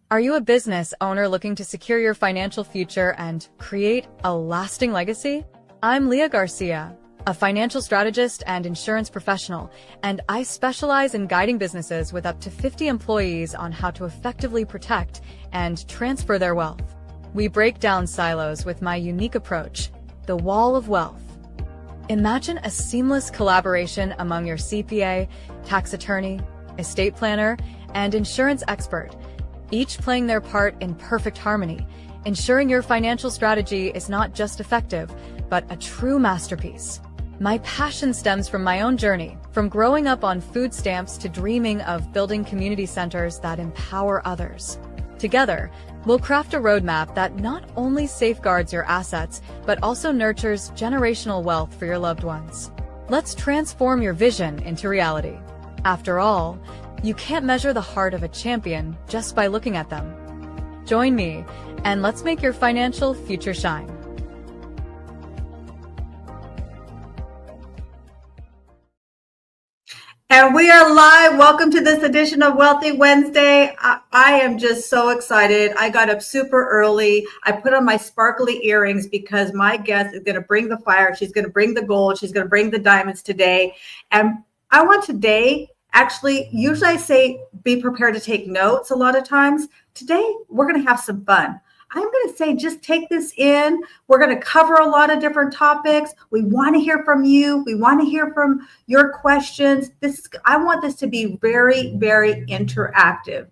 Are you a business owner looking to secure your financial future and create a lasting legacy? I'm Leah Garcia, a financial strategist and insurance professional, and I specialize in guiding businesses with up to 50 employees on how to effectively protect and transfer their wealth. We break down silos with my unique approach, the Wall of Wealth. Imagine a seamless collaboration among your CPA, tax attorney, estate planner, and insurance expert, each playing their part in perfect harmony, ensuring your financial strategy is not just effective, but a true masterpiece. My passion stems from my own journey, from growing up on food stamps to dreaming of building community centers that empower others. Together, we'll craft a roadmap that not only safeguards your assets, but also nurtures generational wealth for your loved ones. Let's transform your vision into reality. After all, you can't measure the heart of a champion just by looking at them. Join me, and let's make your financial future shine. And we are live. Welcome to this edition of Wealthy Wednesday. I am just so excited. I got up super early. I put on my sparkly earrings because my guest is going to bring the fire. She's going to bring the gold. She's going to bring the diamonds today. And I want today, actually, usually I say be prepared to take notes a lot of times. Today, we're going to have some fun. I'm going to say, just take this in. We're going to cover a lot of different topics. We want to hear from you. We want to hear from your questions. I want this to be very, very interactive.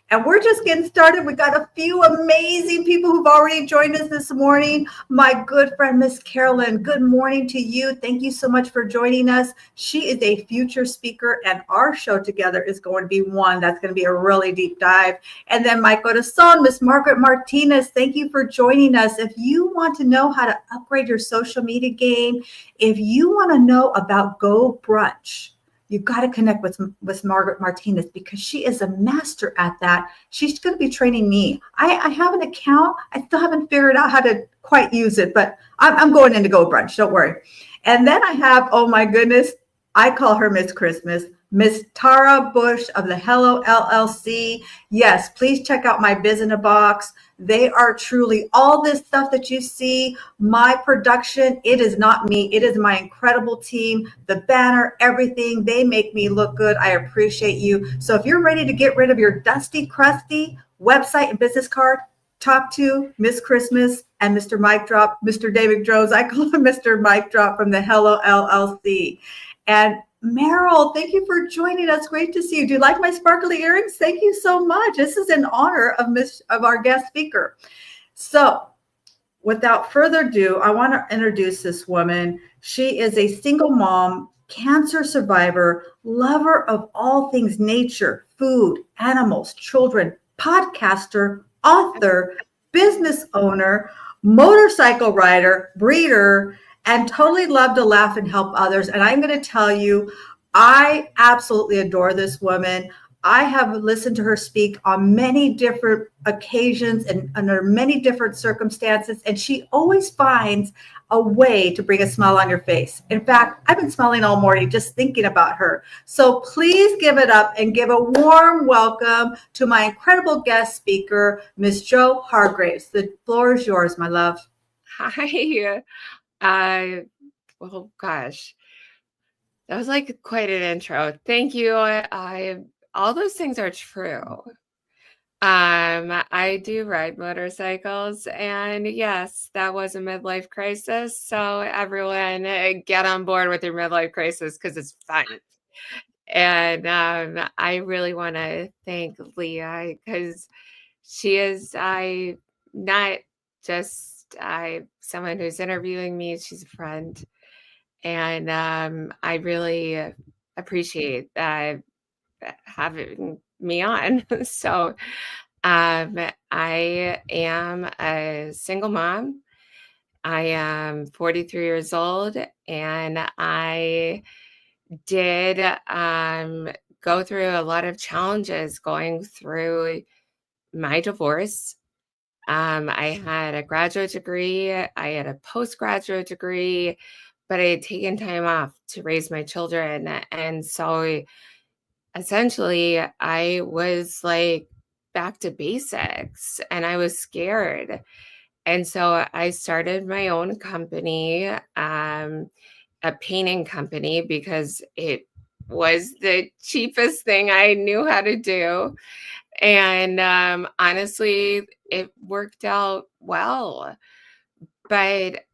And we're just getting started. We got a few amazing people who've already joined us this morning. My good friend, Miss Carolyn, good morning to you. Thank you so much for joining us. She is a future speaker, and our show together is going to be one that's going to be a really deep dive. And then my corazón, Miss Margaret Martinez, thank you for joining us. If you want to know how to upgrade your social media game, if you want to know about Go Brunch, you've got to connect with Margaret Martinez because she is a master at that. She's going to be training me. I have an account. I still haven't figured out how to quite use it, but I'm going into Go Brunch. Don't worry. And then I have, oh my goodness, I call her Miss Christmas, Miss Tara Bush of the Hello LLC. Yes, please check out my Biz in a Box. They are truly all this stuff that you see, my production. It is not me. It is my incredible team, the banner, everything. They make me look good. I appreciate you. So if you're ready to get rid of your dusty, crusty website and business card, talk to Miss Christmas and Mr. Mike Drop, Mr. David Droz. I call him Mr. Mike Drop from the Hello LLC. And Meryl, thank you for joining us. Great to see you. Do you like my sparkly earrings? Thank you so much. This is in honor of our guest speaker. So without further ado, I want to introduce this woman. She is a single mom, cancer survivor, lover of all things nature, food, animals, children, podcaster, author, business owner, motorcycle rider, breeder, and totally love to laugh and help others. And I'm going to tell you, I absolutely adore this woman. I have listened to her speak on many different occasions and under many different circumstances, and she always finds a way to bring a smile on your face. In fact, I've been smiling all morning just thinking about her. So please give it up and give a warm welcome to my incredible guest speaker, Miss Jo Hargraves. The floor is yours, my love. Hi. Well, gosh, that was like quite an intro. Thank you. All those things are true. I do ride motorcycles, and yes, that was a midlife crisis. So everyone get on board with your midlife crisis because it's fun. And I really want to thank Leah because she is not just someone who's interviewing me. She's a friend, and I really appreciate having me on. So I am a single mom. I am 43 years old, and I did go through a lot of challenges going through my divorce. I had a graduate degree, I had a postgraduate degree, but I had taken time off to raise my children. And so essentially I was like back to basics, and I was scared. And so I started my own company, a painting company, because it was the cheapest thing I knew how to do. And honestly, it worked out well. But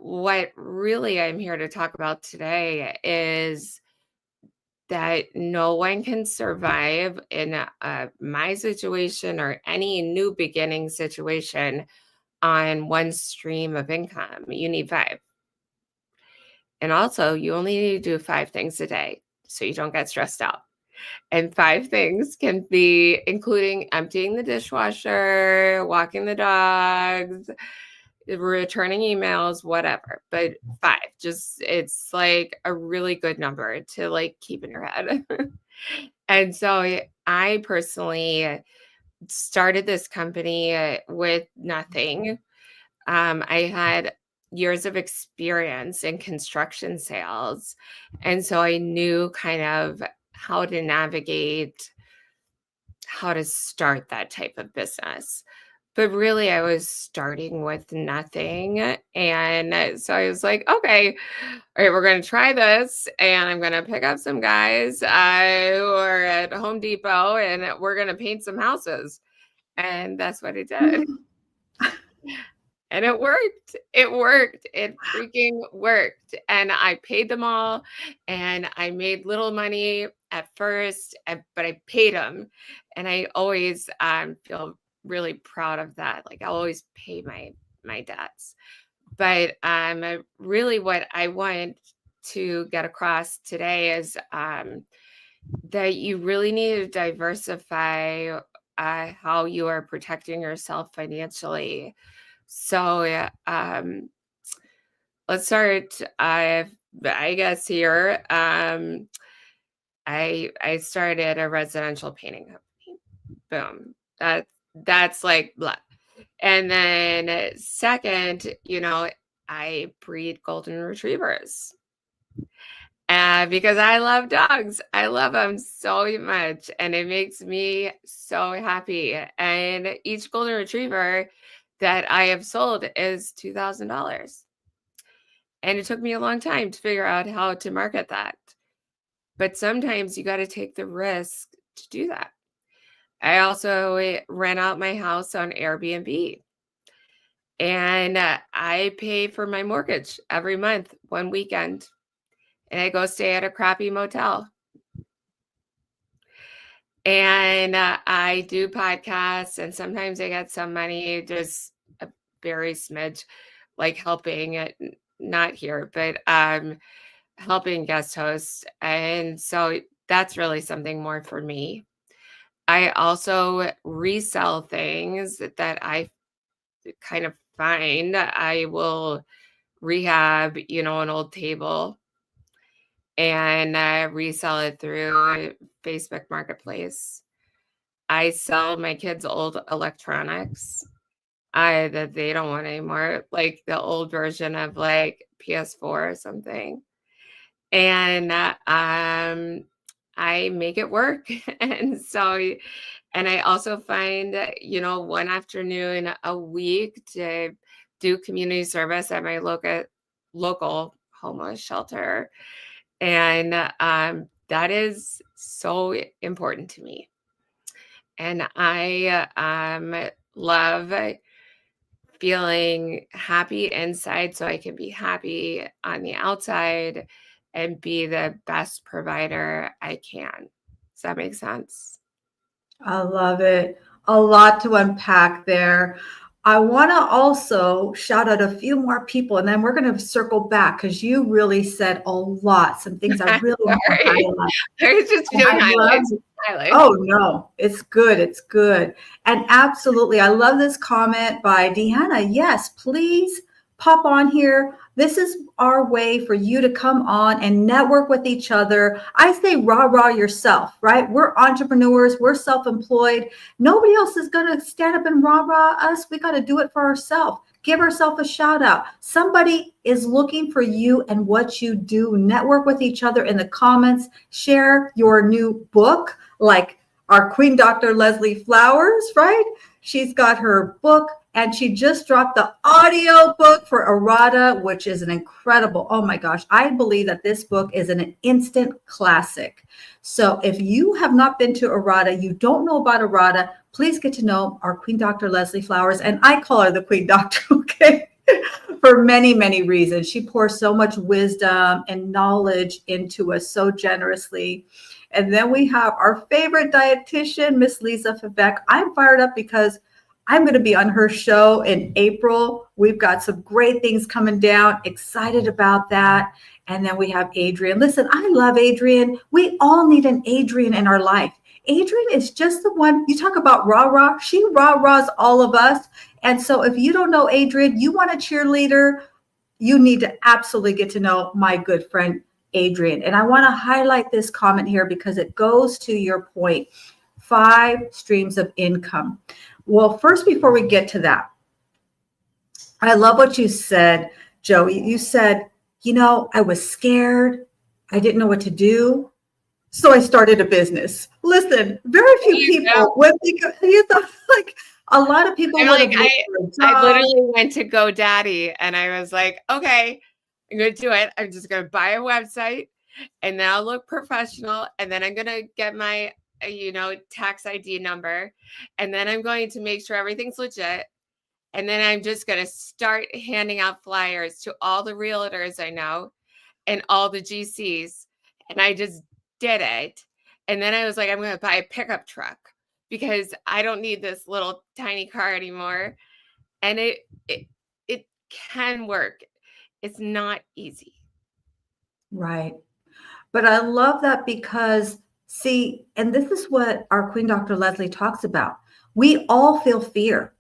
what really I'm here to talk about today is that no one can survive in my situation or any new beginning situation on one stream of income. You need 5. And also, you only need to do 5 things a day so you don't get stressed out. And 5 things can be including emptying the dishwasher, walking the dogs, returning emails, whatever. But 5, just it's like a really good number to like keep in your head. And so I personally started this company with nothing. I had years of experience in construction sales. And so I knew kind of how to navigate, how to start that type of business. But really, I was starting with nothing. And so I was like, okay, all right, we're going to try this. And I'm going to pick up some guys who are at Home Depot, and we're going to paint some houses. And that's what I did. And it worked. It worked. It freaking worked. And I paid them all, and I made little money at first, but I paid them. And I always feel really proud of that. Like, I'll always pay my debts. But really what I want to get across today is that you really need to diversify how you are protecting yourself financially. So let's start, I guess here. I started a residential painting company. Boom. That's like blah. And then second, I breed golden retrievers. Because I love dogs. I love them so much, and it makes me so happy. And each golden retriever that I have sold is $2,000. And it took me a long time to figure out how to market that. But sometimes you got to take the risk to do that. I also rent out my house on Airbnb. And I pay for my mortgage every month, one weekend. And I go stay at a crappy motel. And I do podcasts, and sometimes I get some money, just a very smidge, like helping, not here, but helping guest hosts. And so that's really something more for me. I also resell things that I kind of find. I will rehab, an old table, and resell it through Facebook Marketplace. I sell my kids' old electronics that they don't want anymore, like the old version of like PS4 or something. And I make it work. And I also find, one afternoon a week to do community service at my local homeless shelter. And that is so important to me. And I love feeling happy inside so I can be happy on the outside and be the best provider I can. Does that make sense? I love it. A lot to unpack there. I want to also shout out a few more people, and then we're going to circle back because you really said a lot. Some things I really want to highlight. I was just doing highlights. Oh, no, it's good. It's good. And absolutely, I love this comment by Deanna. Yes, please pop on here. This is our way for you to come on and network with each other. I say rah yourself, right? We're entrepreneurs. We're self-employed. Nobody else is going to stand up and rah us. We got to do it for ourselves. Give ourselves a shout out. Somebody is looking for you and what you do. Network with each other in the comments. Share your new book, like our Queen Dr. Leslie Flowers, right? She's got her book and she just dropped the audio book for Errata, which is an incredible, oh my gosh, I believe that this book is an instant classic. So if you have not been to Errata, you don't know about Errata, please get to know our Queen Dr. Leslie Flowers. And I call her the Queen Doctor, okay? For many, many reasons. She pours so much wisdom and knowledge into us so generously. And then we have our favorite dietitian, Miss Lisa Febeck. I'm fired up because I'm going to be on her show in April. We've got some great things coming down. Excited about that. And then we have Adrienne. Listen, I love Adrienne. We all need an Adrienne in our life. Adrienne is just the one, you talk about rah-rah, she rah-rahs all of us. And so if you don't know Adrienne, you want a cheerleader, you need to absolutely get to know my good friend, Adrienne. And I want to highlight this comment here because it goes to your point, 5 streams of income. Well, first, before we get to that, I love what you said, Joey. You said, I was scared. I didn't know what to do. So I started a business. Listen, very few people would think, like a lot of people. I literally went to GoDaddy and I was like, okay, I'm going to do it. I'm just going to buy a website and then I'll look professional. And then I'm going to get my, tax ID number. And then I'm going to make sure everything's legit. And then I'm just going to start handing out flyers to all the realtors I know and all the GCs. And I just did it. And then I was like, I'm going to buy a pickup truck because I don't need this little tiny car anymore. And it can work. It's not easy. Right. But I love that because see, and this is what our Queen Dr. Leslie talks about. We all feel fear.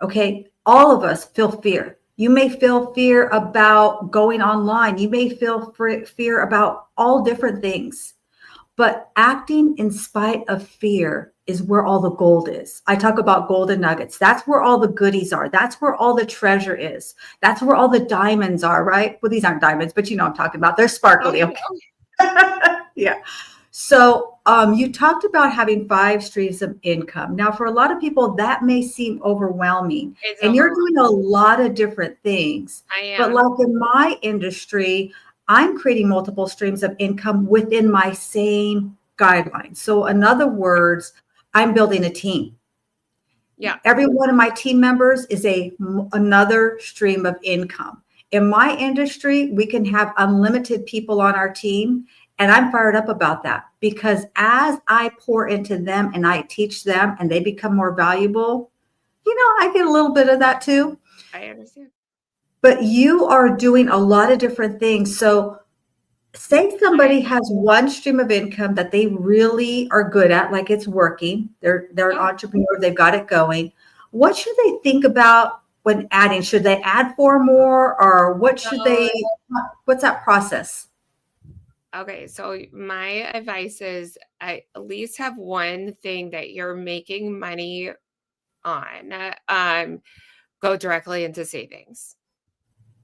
Okay. All of us feel fear. You may feel fear about going online. You may feel fear about all different things. But acting in spite of fear is where all the gold is. I talk about golden nuggets. That's where all the goodies are. That's where all the treasure is. That's where all the diamonds are, right? Well, these aren't diamonds, but you know what I'm talking about. They're sparkly. Okay. Yeah. So you talked about having 5 streams of income. Now, for a lot of people, that may seem overwhelming. And you're doing a lot of different things. I am. But like in my industry, I'm creating multiple streams of income within my same guidelines. So in other words, I'm building a team. Yeah. Every one of my team members is another stream of income. In my industry, we can have unlimited people on our team. And I'm fired up about that because as I pour into them and I teach them and they become more valuable, I get a little bit of that too. I understand. But you are doing a lot of different things. So say somebody has one stream of income that they really are good at, like it's working. They're an entrepreneur. They've got it going. What should they think about when adding? Should they add 4 more or what's that process? Okay. So my advice is at least have one thing that you're making money on. Go directly into savings.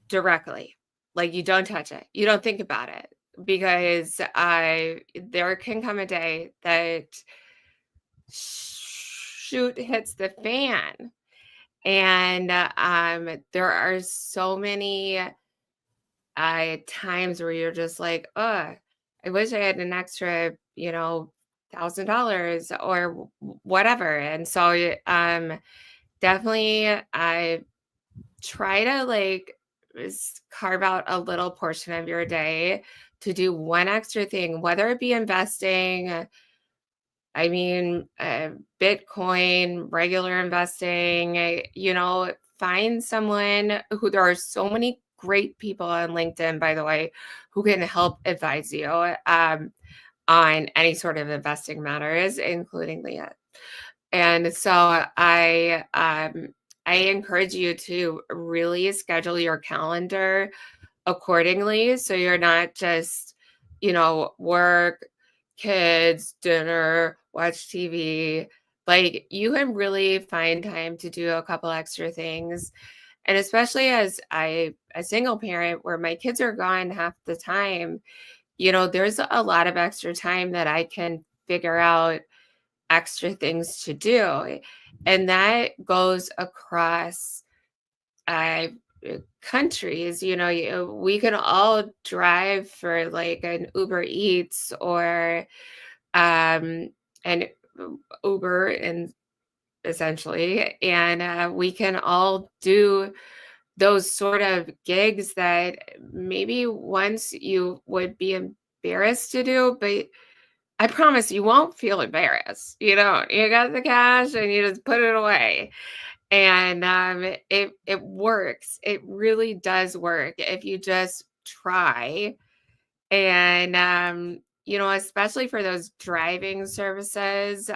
Directly. Like you don't touch it. You don't think about it because there can come a day that shoot hits the fan. And there are so many times where you're just like, oh, I wish I had an extra, $1,000 or whatever. And so definitely I try to carve out a little portion of your day to do one extra thing, whether it be investing, Bitcoin, regular investing, find someone who there are so many great people on LinkedIn, by the way, who can help advise you on any sort of investing matters, including Leah. And so I encourage you to really schedule your calendar accordingly. So you're not just, work, kids, dinner, watch TV. Like you can really find time to do a couple extra things. And especially as a single parent where my kids are gone half the time, there's a lot of extra time that I can figure out extra things to do. And that goes across countries. We can all drive for like an Uber Eats or an Uber, and essentially, and we can all do those sort of gigs that maybe once you would be embarrassed to do, but I promise you won't feel embarrassed. You got the cash and you just put it away. And it works. It really does work if you just try. And especially for those driving services,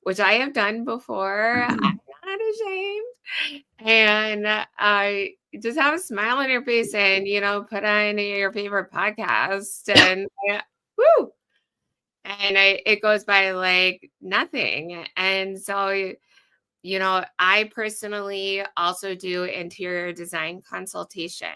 which I have done before. I'm not ashamed. And I just have a smile on your face and, put on your favorite podcast and woo. And it goes by like nothing. And so, I personally also do interior design consultation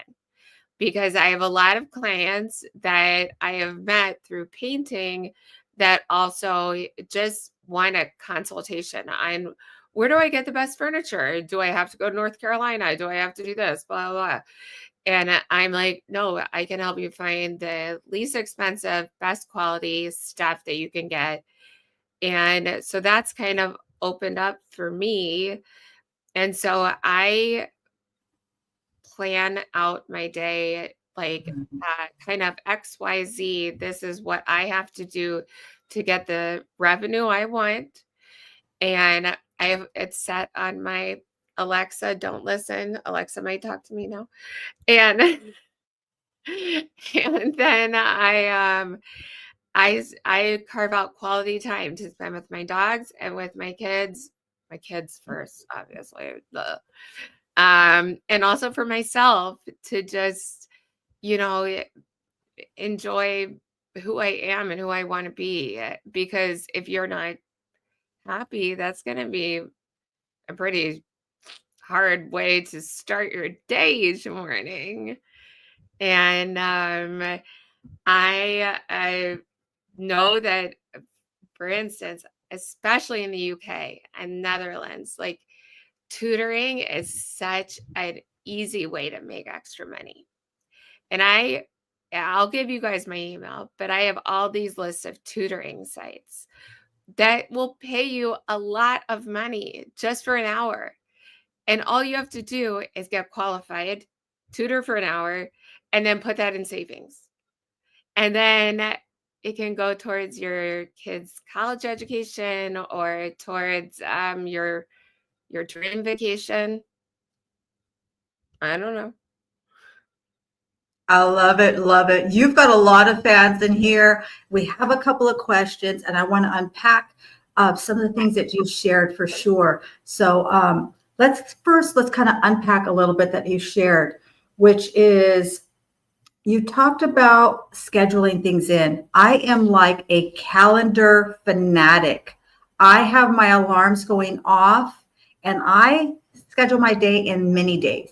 because I have a lot of clients that I have met through painting that also just want a consultation on where do I get the best furniture? Do I have to go to North Carolina? Do I have to do this? Blah, blah, blah. And I'm like, no, I can help you find the least expensive, best quality stuff that you can get. And so that's kind of opened up for me. And so I plan out my day like kind of XYZ. This is what I have to do to get the revenue I want. And I have it set on my Alexa. Don't listen. Alexa might talk to me now. And and then I carve out quality time to spend with my dogs and with my kids. My kids first, obviously. And also for myself to just, enjoy who I am and who I want to be. Because if you're not happy, that's going to be a pretty hard way to start your day each morning. And I know that, for instance, especially in the UK and Netherlands, like tutoring is such an easy way to make extra money. And I'll give you guys my email, but I have all these lists of tutoring sites that will pay you a lot of money just for an hour. And all you have to do is get qualified, tutor for an hour, and then put that in savings. And then it can go towards your kids' college education or towards your dream vacation. I don't know. I love it. Love it. You've got a lot of fans in here. We have a couple of questions and I want to unpack some of the things that you shared for sure. So let's kind of unpack a little bit that you shared, which is you talked about scheduling things in. I am like a calendar fanatic. I have my alarms going off and I schedule my day in many days.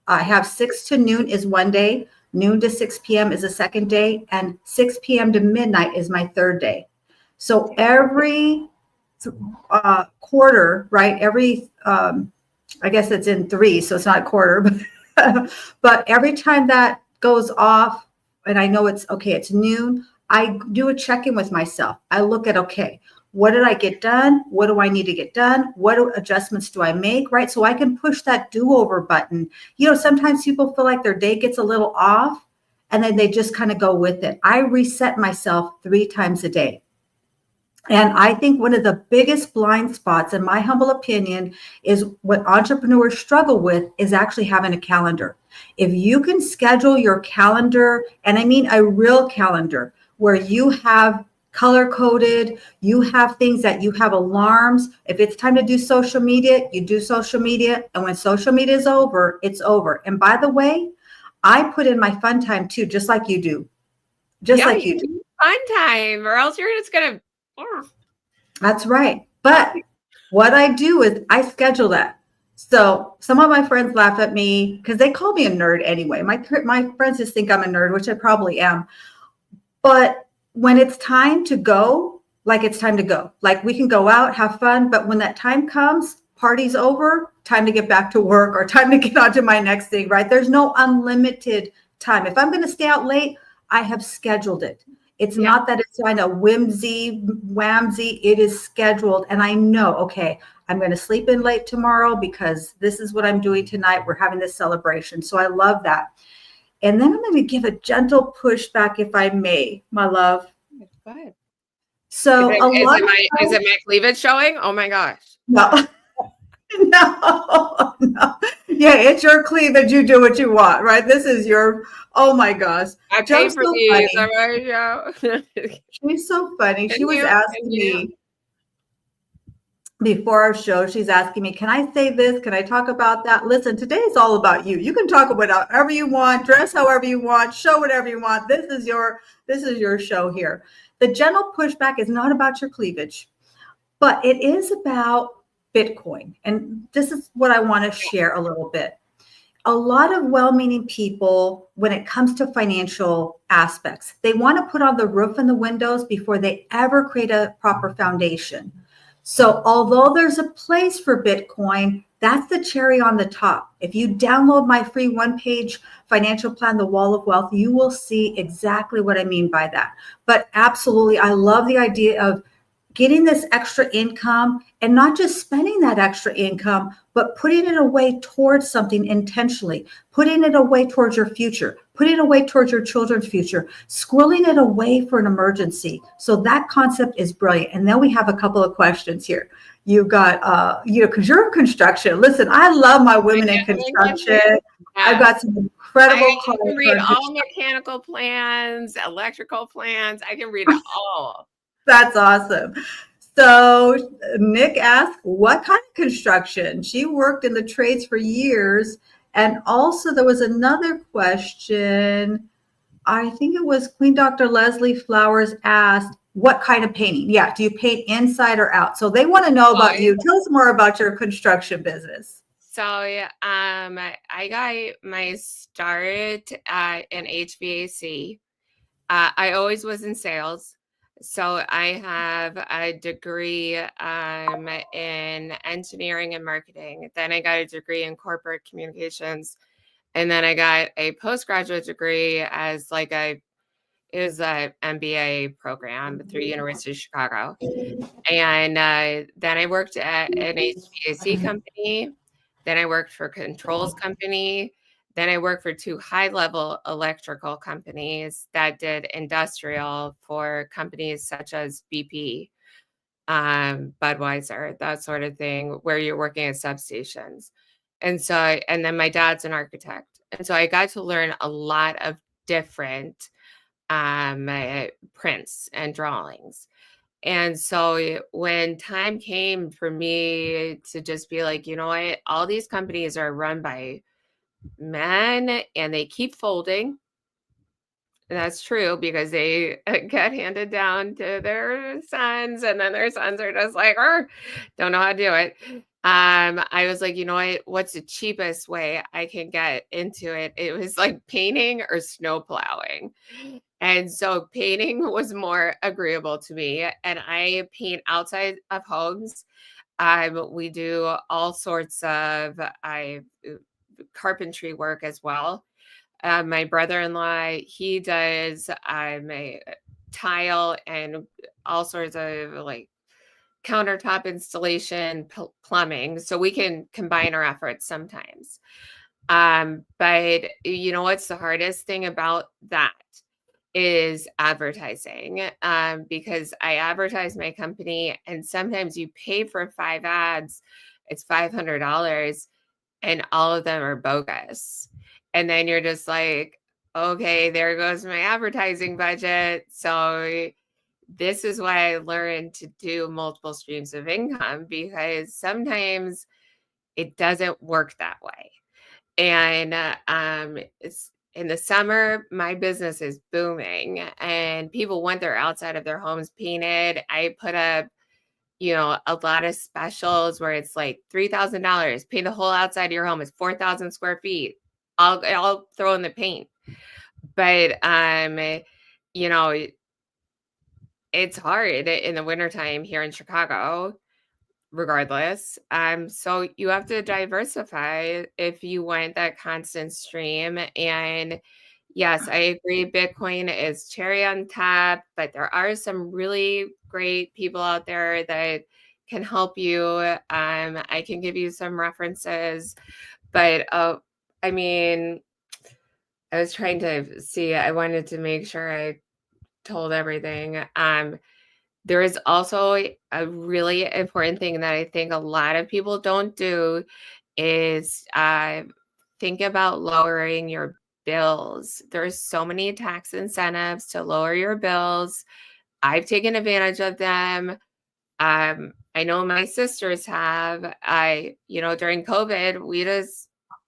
I have 6 to noon is one day, noon to 6 p.m. is a second day, and 6 p.m. to midnight is my third day. So every quarter, right? I guess it's in 3, so it's not a quarter, but every time that goes off and I know it's okay, it's noon, I do a check-in with myself. I look at, okay, what did I get done? What do I need to get done? What adjustments do I make, right? So I can push that do-over button. Sometimes people feel like their day gets a little off and then they just kind of go with it. I reset myself 3 times a day. And I think one of the biggest blind spots, in my humble opinion, is what entrepreneurs struggle with is actually having a calendar. If you can schedule your calendar, and I mean a real calendar, where you have color-coded, you have things that you have alarms. If it's time to do social media, you do social media. And when social media is over, it's over. And by the way, I put in my fun time too, just like you do. Like you do. Fun time, or else you're just going to... That's right. But what I do is I schedule that. So some of my friends laugh at me because they call me a nerd anyway. My friends just think I'm a nerd, which I probably am. But when it's time to go, like it's time to go. Like we can go out, have fun, but when that time comes, party's over, time to get back to work or time to get on to my next thing, right? There's no unlimited time. If I'm going to stay out late, I have scheduled it. It's not that it's kind of whimsy, whamsy. It is scheduled. And I know, okay, I'm going to sleep in late tomorrow because this is what I'm doing tonight. We're having this celebration. So I love that. And then I'm going to give a gentle pushback, if I may, my love. Go ahead. So is it my cleavage showing? Oh my gosh. No. No. Yeah, it's your cleavage. You do what you want, right? This is your, oh my gosh. I paid for these on my show. She's so funny. She was asking me before our show, she's asking me, can I say this? Can I talk about that? Listen, today is all about you. You can talk about however you want, dress however you want, show whatever you want. This is your show here. The gentle pushback is not about your cleavage, but it is about Bitcoin. And this is what I want to share a little bit. A lot of well-meaning people, when it comes to financial aspects, they want to put on the roof and the windows before they ever create a proper foundation. So although there's a place for Bitcoin, that's the cherry on the top. If you download my free one-page financial plan, The Wall of Wealth, you will see exactly what I mean by that. But absolutely, I love the idea of getting this extra income and not just spending that extra income, but putting it away towards something intentionally, putting it away towards your future, putting it away towards your children's future, squirreling it away for an emergency. So that concept is brilliant. And then we have a couple of questions here. You've got, because you're in construction. Listen, I love my women in construction. I've got some incredible. I can read all mechanical plans, electrical plans. I can read it all. That's awesome. So Nick asked, what kind of construction? She worked in the trades for years. And also there was another question. I think it was Queen Dr. Leslie Flowers asked, what kind of painting? Yeah. Do you paint inside or out? So they want to know about you. Tell us more about your construction business. So I got my start in HVAC. I always was in sales. So I have a degree in engineering and marketing. Then I got a degree in corporate communications. And then I got a postgraduate degree as it was an MBA program through University of Chicago. And then I worked at an HVAC company. Then I worked for a controls company. Then I worked for 2 high-level electrical companies that did industrial for companies such as BP, Budweiser, that sort of thing, where you're working at substations. And then my dad's an architect. And so I got to learn a lot of different prints and drawings. And so when time came for me to just be like, you know what, all these companies are run by men and they keep folding. And that's true because they get handed down to their sons, and then their sons are just like, don't know how to do it. I was like, you know what? What's the cheapest way I can get into it? It was like painting or snow plowing. And so painting was more agreeable to me. And I paint outside of homes. We do all sorts of carpentry work as well. My brother-in-law, he does a tile and all sorts of like countertop installation, plumbing. So we can combine our efforts sometimes. But you know what's the hardest thing about that is advertising, because I advertise my company and sometimes you pay for 5 ads, it's $500 and all of them are bogus. And then you're just like, okay, there goes my advertising budget. So this is why I learned to do multiple streams of income, because sometimes it doesn't work that way. And it's in the summer, my business is booming and people want their outside of their homes painted. I put up, a lot of specials where it's like $3,000, paint the whole outside of your home. It's 4,000 square feet. I'll throw in the paint. But, it's hard in the wintertime here in Chicago, regardless. So you have to diversify if you want that constant stream. And yes, I agree. Bitcoin is cherry on top, but there are some really great people out there that can help you. I can give you some references, but I mean, I was trying to see, I wanted to make sure I told everything. There is also a really important thing that I think a lot of people don't do is think about lowering your bills. There's so many tax incentives to lower your bills. I've taken advantage of them. I know my sisters have. During COVID,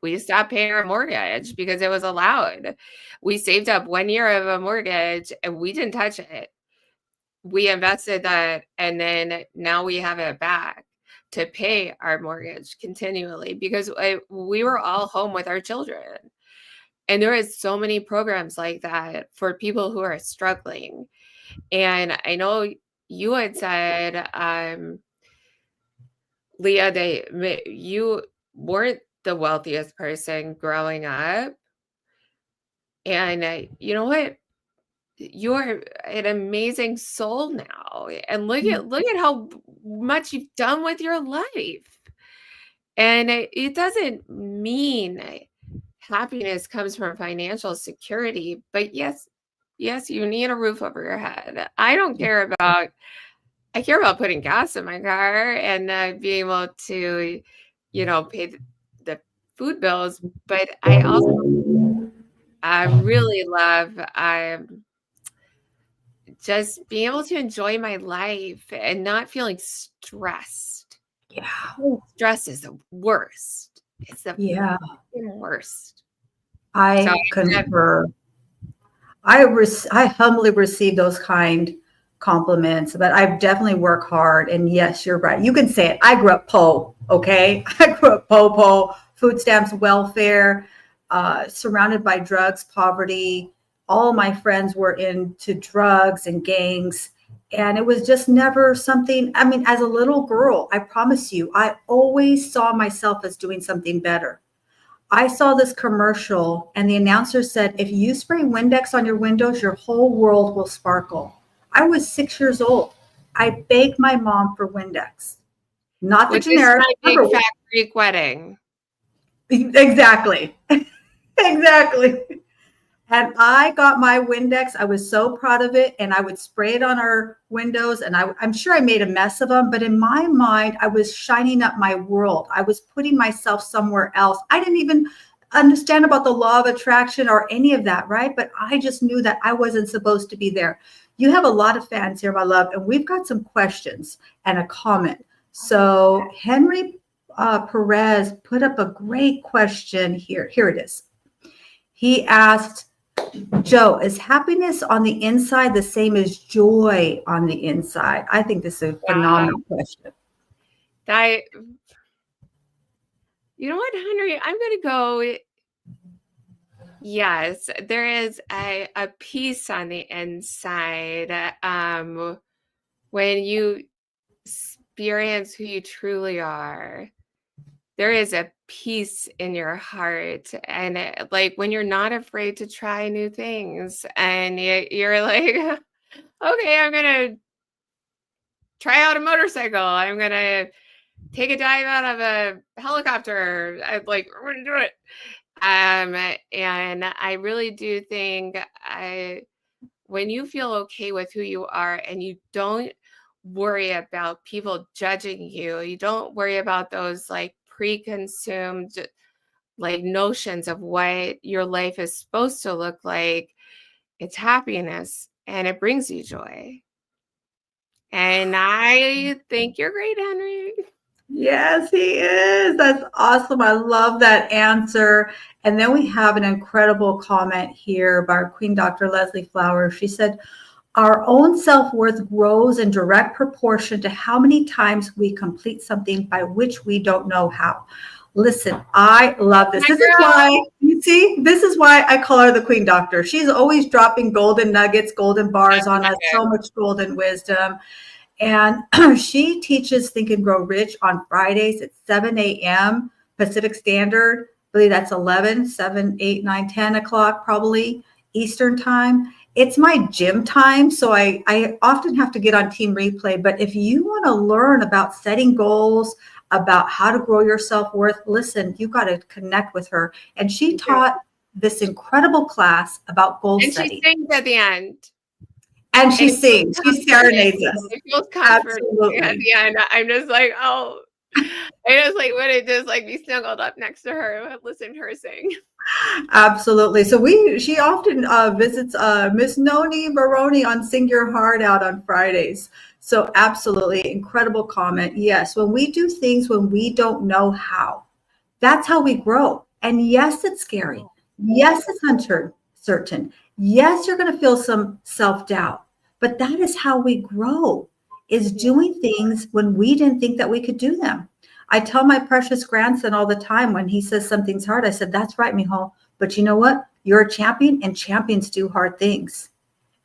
we stopped paying our mortgage because it was allowed. We saved up 1 year of a mortgage and we didn't touch it. We invested that, and then now we have it back to pay our mortgage continually because we were all home with our children. And there is so many programs like that for people who are struggling. And I know you had said, Leah, that you weren't the wealthiest person growing up. And you know what? You're an amazing soul now. And look at how much you've done with your life. And it doesn't mean happiness comes from financial security, but yes, you need a roof over your head. I care about putting gas in my car and being able to, pay the food bills. But I really love just being able to enjoy my life and not feeling stressed. Yeah. Stress is the worst. It's the worst. I concur. I humbly receive those kind compliments, but I've definitely worked hard. And yes, you're right. You can say it. I grew up po, okay? I grew up po, food stamps, welfare, surrounded by drugs, poverty. All my friends were into drugs and gangs. And it was just never something, I mean, as a little girl, I promise you, I always saw myself as doing something better. I saw this commercial and the announcer said, if you spray Windex on your windows, your whole world will sparkle. I was 6 years old. I begged my mom for Windex, not the generic. Big fat Greek wedding. Exactly. Exactly. And I got my Windex. I was so proud of it. And I would spray it on our windows. And I'm sure I made a mess of them. But in my mind, I was shining up my world. I was putting myself somewhere else. I didn't even understand about the law of attraction or any of that, right? But I just knew that I wasn't supposed to be there. You have a lot of fans here, my love. And we've got some questions and a comment. So Henry Perez put up a great question here. Here it is. He asked, Joe, is happiness on the inside the same as joy on the inside? I think this is a phenomenal question. You know what, Henry? I'm going to go. Yes, there is a peace on the inside when you experience who you truly are. There is a peace in your heart, and like when you're not afraid to try new things, and you're like, okay, I'm gonna try out a motorcycle. I'm gonna take a dive out of a helicopter. I'm gonna do it. And I really do think when you feel okay with who you are and you don't worry about people judging you, you don't worry about those preconceived notions of what your life is supposed to look like, it's happiness and it brings you joy. And I think you're great, Henry. Yes, he is. That's awesome. I love that answer. And then we have an incredible comment here by our Queen Dr. Leslie Flowers. She said, our own self-worth grows in direct proportion to how many times we complete something by which we don't know how. Listen, I love this. This is why, you see, this is why I call her the Queen Doctor. She's always dropping golden nuggets, golden bars on us, so much golden wisdom. And she teaches Think and Grow Rich on Fridays at 7 a.m. Pacific Standard. I believe that's 11, 7, 8, 9, 10 o'clock probably Eastern time. It's my gym time, so I often have to get on Team Replay. But if you want to learn about setting goals, about how to grow your self-worth, listen, you got to connect with her. And she taught this incredible class about goal setting. She sings at the end. And she sings. She serenades us. It feels comforting at the end. I'm just like, oh. I just like when it just like be snuggled up next to her, listen to her sing. Absolutely. So she often visits Miss Noni Baroni on Sing Your Heart Out on Fridays. So absolutely incredible comment. Yes, when we do things when we don't know how, that's how we grow. And yes, it's scary. Yes, it's uncertain. Yes, you're going to feel some self-doubt, but that is how we grow, is doing things when we didn't think that we could do them. I tell my precious grandson all the time when he says something's hard, I said, that's right, mijo. But you know what? You're a champion and champions do hard things.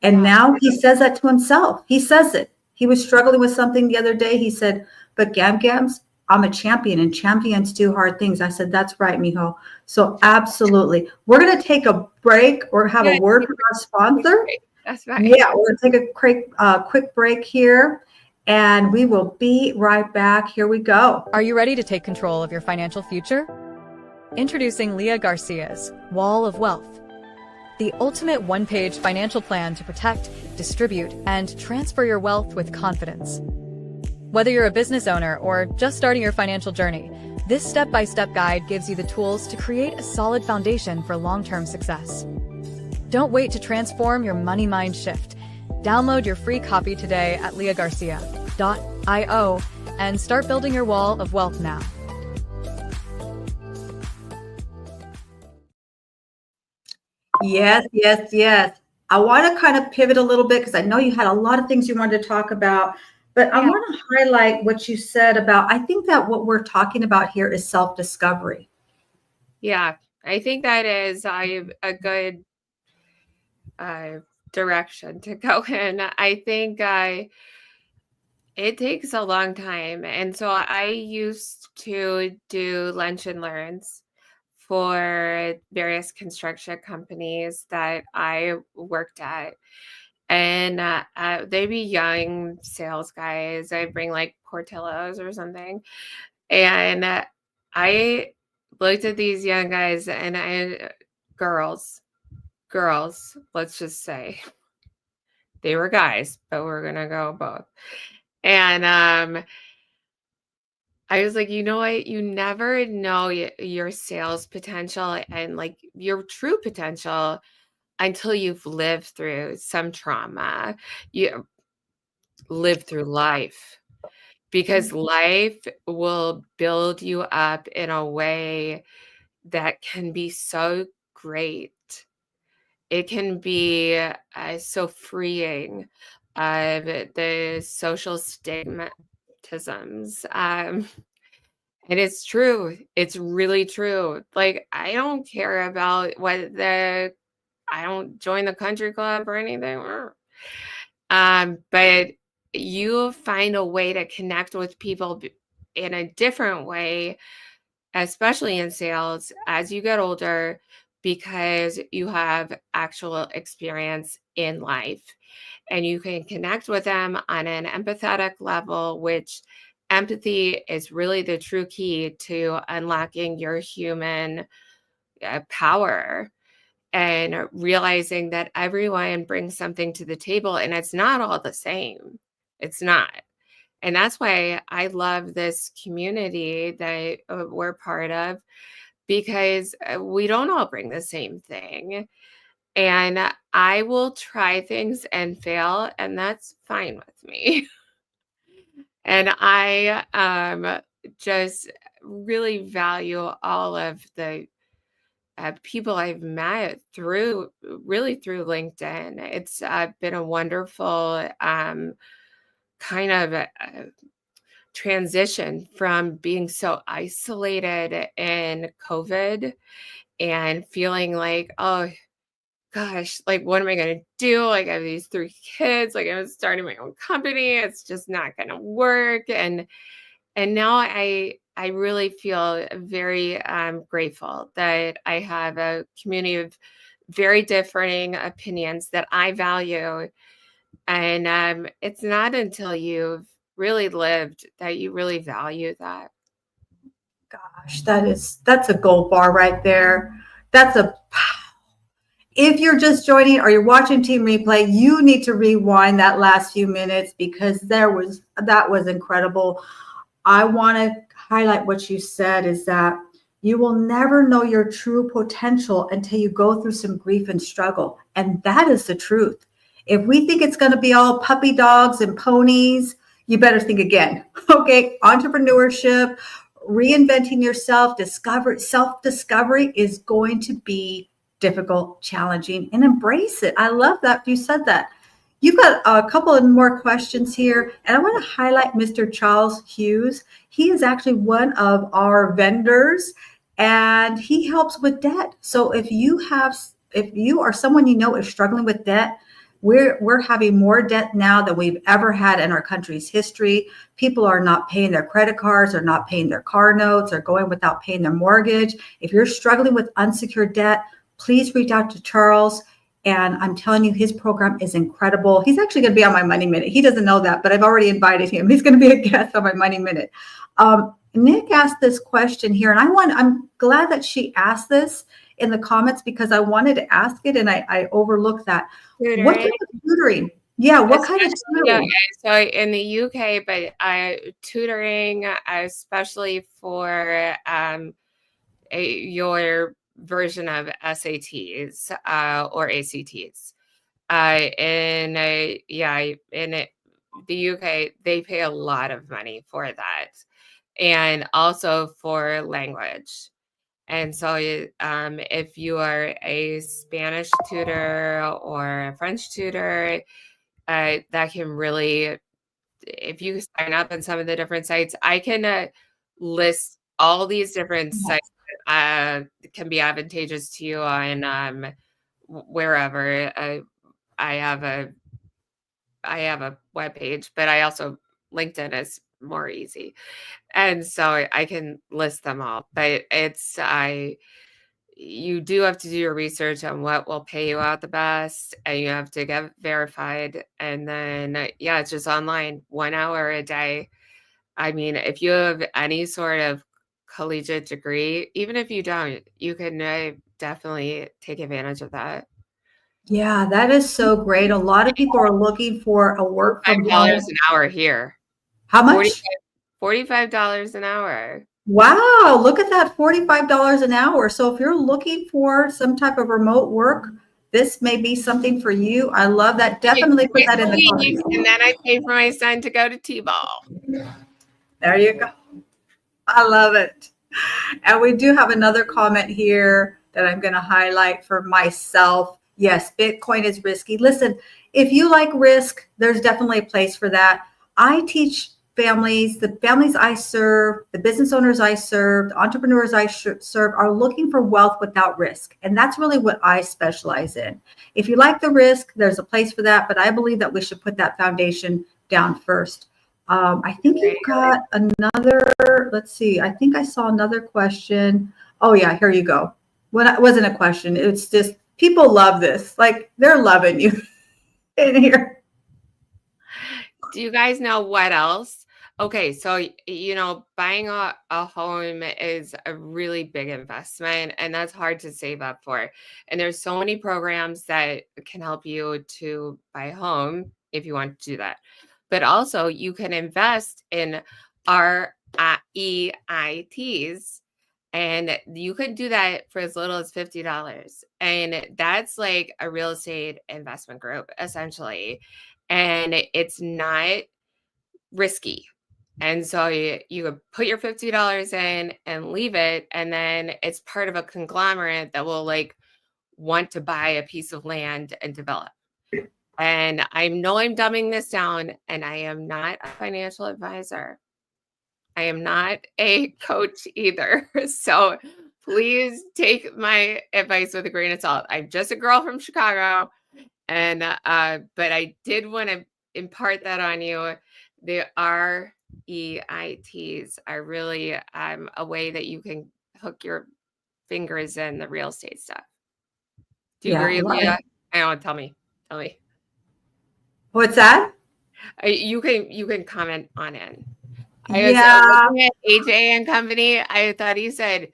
And now he says that to himself. He says it. He was struggling with something the other day. He said, but Gams, I'm a champion and champions do hard things. I said, that's right, mijo. So absolutely. We're going to take a break or have a word from our sponsor. That's right. Yeah, we're going to take a quick break here. And we will be right back. Here we go. Are you ready to take control of your financial future? Introducing Leah Garcia's Wall of Wealth, the ultimate one-page financial plan to protect, distribute, and transfer your wealth with confidence. Whether you're a business owner or just starting your financial journey, this step-by-step guide gives you the tools to create a solid foundation for long-term success. Don't wait to transform your money mind shift. Download your free copy today at leahgarcia.io and start building your wall of wealth now. Yes, yes, yes. I want to kind of pivot a little bit because I know you had a lot of things you wanted to talk about, but I want to highlight what you said about, I think that what we're talking about here is self-discovery. Yeah, I think that is a good direction to go in. I think it takes a long time. And so I used to do lunch and learns for various construction companies that I worked at. And they'd be young sales guys. I'd bring like Portillo's or something. And I looked at these young guys and girls, let's just say. They were guys, but we're going to go both. And I was like, you know what? You never know your sales potential and like your true potential until you've lived through some trauma. You live through life, because life will build you up in a way that can be so great. It can be so freeing of the social stigmatisms. And it's true. It's really true. Like, I don't care about I don't join the country club or anything. But you find a way to connect with people in a different way, especially in sales as you get older, because you have actual experience in life and you can connect with them on an empathetic level, which empathy is really the true key to unlocking your human power and realizing that everyone brings something to the table and it's not all the same. It's not. And that's why I love this community that we're part of, because we don't all bring the same thing. And I will try things and fail, and that's fine with me. And I just really value all of the people I've met through LinkedIn. It's been a wonderful kind of transition from being so isolated in COVID and feeling like, oh gosh, like what am I going to do? Like I have these 3 kids, like I'm starting my own company. It's just not going to work. And now I really feel very grateful that I have a community of very differing opinions that I value. And it's not until you've really lived that you really value that. Gosh, that's a gold bar right there. That's a If you're just joining or you're watching Team Replay, you need to rewind that last few minutes because that was incredible. I want to highlight what you said is that you will never know your true potential until you go through some grief and struggle. And that is the truth. If we think it's going to be all puppy dogs and ponies, you better think again. Okay. Entrepreneurship, reinventing yourself, self-discovery is going to be difficult, challenging, and embrace it. I love that you said that. You've got a couple of more questions here, and I want to highlight Mr. Charles Hughes. He is actually one of our vendors, and he helps with debt. So if you are someone you know is struggling with debt, we're having more debt now than we've ever had in our country's history. People are not paying their credit cards, they're not paying their car notes, they're going without paying their mortgage. If you're struggling with unsecured debt, please reach out to Charles. And I'm telling you, his program is incredible. He's actually going to be on my Money Minute. He doesn't know that, but I've already invited him. He's going to be a guest on my Money Minute. Nick asked this question here, and I'm glad that she asked this in the comments because I wanted to ask it and I overlooked that. Tutoring. What kind of tutoring? Yeah, what kind of tutoring? So in the UK, but tutoring, especially for your version of SATs or ACTs. In the UK, they pay a lot of money for that, and also for language. And so if you are a Spanish tutor or a French tutor, that can really, if you sign up on some of the different sites, I can list all these different sites can be advantageous to you on wherever. I have a web page, but I also LinkedIn is more easy, and so I can list them all. But you do have to do your research on what will pay you out the best, and you have to get verified. And then it's just online, 1 hour a day. I mean, if you have any sort of collegiate degree, even if you don't, you can definitely take advantage of that. Yeah, that is so great. A lot of people are looking for a work from home. $5 an hour here. How much? $45 an hour. Wow, look at that, $45 an hour. So if you're looking for some type of remote work, this may be something for you. I love that. Definitely put that in the comments. And then I pay for my son to go to T-ball. There you go. I love it. And we do have another comment here that I'm going to highlight for myself. Yes, Bitcoin is risky. Listen, if you like risk, there's definitely a place for that. I teach families, the families I serve, the business owners I serve, the entrepreneurs I serve are looking for wealth without risk. And that's really what I specialize in. If you like the risk, there's a place for that. But I believe that we should put that foundation down first. I think you've got another, let's see, I think I saw another question. Oh yeah, here you go. Well, it wasn't a question. It's just, people love this. Like they're loving you in here. Do you guys know what else? Okay, so, buying a home is a really big investment, and that's hard to save up for. And there's so many programs that can help you to buy a home if you want to do that. But also you can invest in REITs, and you could do that for as little as $50. And that's like a real estate investment group, essentially. And it's not risky. And so you could put your $50 in and leave it. And then it's part of a conglomerate that will want to buy a piece of land and develop. And I know I'm dumbing this down, and I am not a financial advisor, I am not a coach either. So please take my advice with a grain of salt. I'm just a girl from Chicago. And but I did want to impart that on you. The REITs are really a way that you can hook your fingers in the real estate stuff. Do you agree, Leah? I don't, tell me. What's that? You can comment on it. I was looking at AJ and Company. I thought he said